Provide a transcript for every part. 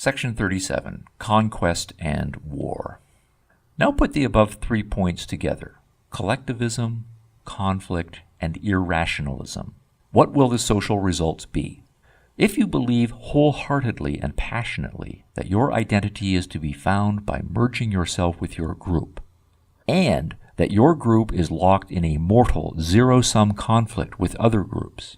Section 37, Conquest and War. Now put the above 3 points together: collectivism, conflict, and irrationalism. What will the social results be? If you believe wholeheartedly and passionately that your identity is to be found by merging yourself with your group, and that your group is locked in a mortal zero-sum conflict with other groups,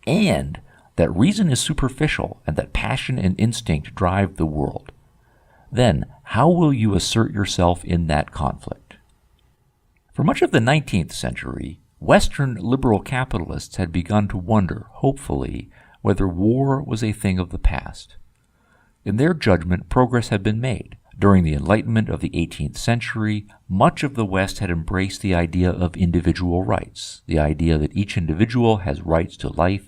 and that reason is superficial and that passion and instinct drive the world, then how will you assert yourself in that conflict? For much of the 19th century, Western liberal capitalists had begun to wonder, hopefully, whether war was a thing of the past. In their judgment, progress had been made. During the Enlightenment of the 18th century, much of the West had embraced the idea of individual rights, the idea that each individual has rights to life,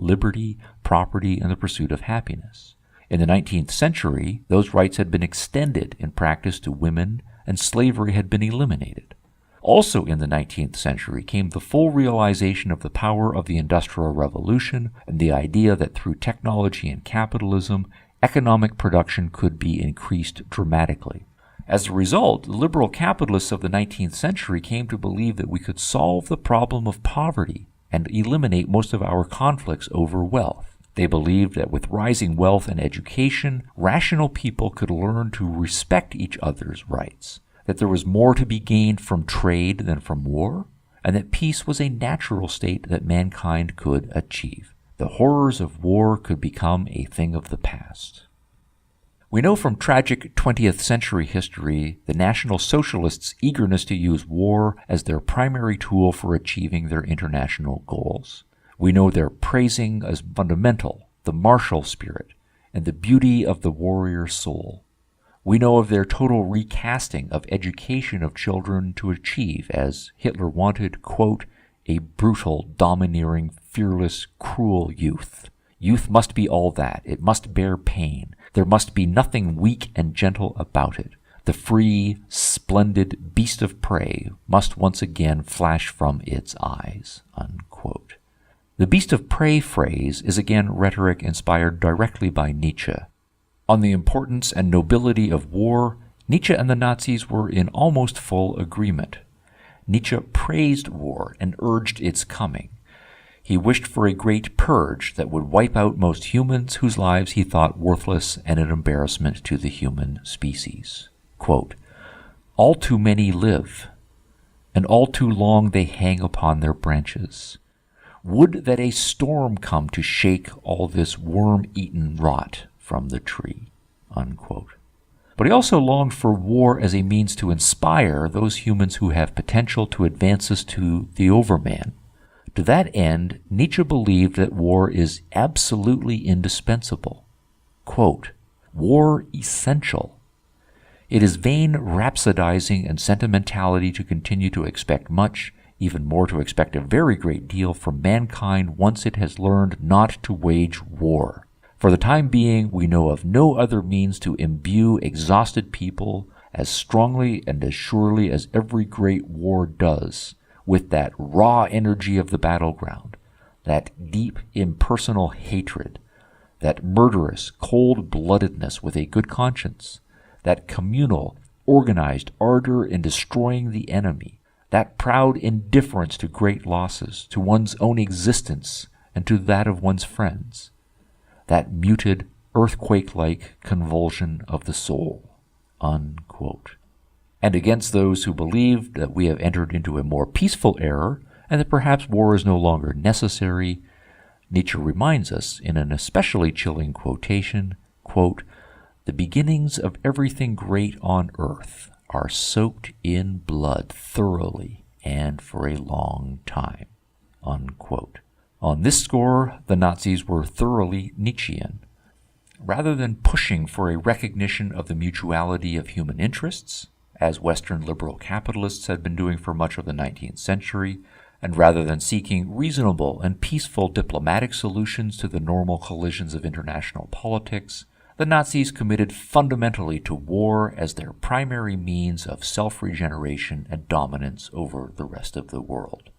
liberty, property, and the pursuit of happiness. In the 19th century, those rights had been extended in practice to women, and slavery had been eliminated. Also in the 19th century came the full realization of the power of the Industrial Revolution and the idea that through technology and capitalism, economic production could be increased dramatically. As a result, the liberal capitalists of the 19th century came to believe that we could solve the problem of poverty and eliminate most of our conflicts over wealth. They believed that with rising wealth and education, rational people could learn to respect each other's rights, that there was more to be gained from trade than from war, and that peace was a natural state that mankind could achieve. The horrors of war could become a thing of the past. We know from tragic 20th century history the National Socialists' eagerness to use war as their primary tool for achieving their international goals. We know their praising as fundamental the martial spirit and the beauty of the warrior soul. We know of their total recasting of education of children to achieve, as Hitler wanted, quote, a brutal, domineering, fearless, cruel youth. Youth must be all that. It must bear pain. There must be nothing weak and gentle about it. The free, splendid beast of prey must once again flash from its eyes, unquote. The beast of prey phrase is again rhetoric inspired directly by Nietzsche. On the importance and nobility of war, Nietzsche and the Nazis were in almost full agreement. Nietzsche praised war and urged its coming. He wished for a great purge that would wipe out most humans whose lives he thought worthless and an embarrassment to the human species. Quote, all too many live, and all too long they hang upon their branches. Would that a storm come to shake all this worm-eaten rot from the tree. Unquote. But he also longed for war as a means to inspire those humans who have potential to advance us to the overman. To that end, Nietzsche believed that war is absolutely indispensable. Quote, war essential. It is vain rhapsodizing and sentimentality to continue to expect much, even more to expect a very great deal from mankind once it has learned not to wage war. For the time being, we know of no other means to imbue exhausted people as strongly and as surely as every great war does, with that raw energy of the battleground, that deep impersonal hatred, that murderous cold-bloodedness with a good conscience, that communal, organized ardor in destroying the enemy, that proud indifference to great losses, to one's own existence and to that of one's friends, that muted, earthquake-like convulsion of the soul. Unquote. And against those who believe that we have entered into a more peaceful era and that perhaps war is no longer necessary, Nietzsche reminds us in an especially chilling quotation, quote, the beginnings of everything great on earth are soaked in blood thoroughly and for a long time. Unquote. On this score, the Nazis were thoroughly Nietzschean. Rather than pushing for a recognition of the mutuality of human interests, as Western liberal capitalists had been doing for much of the 19th century, and rather than seeking reasonable and peaceful diplomatic solutions to the normal collisions of international politics, the Nazis committed fundamentally to war as their primary means of self-regeneration and dominance over the rest of the world.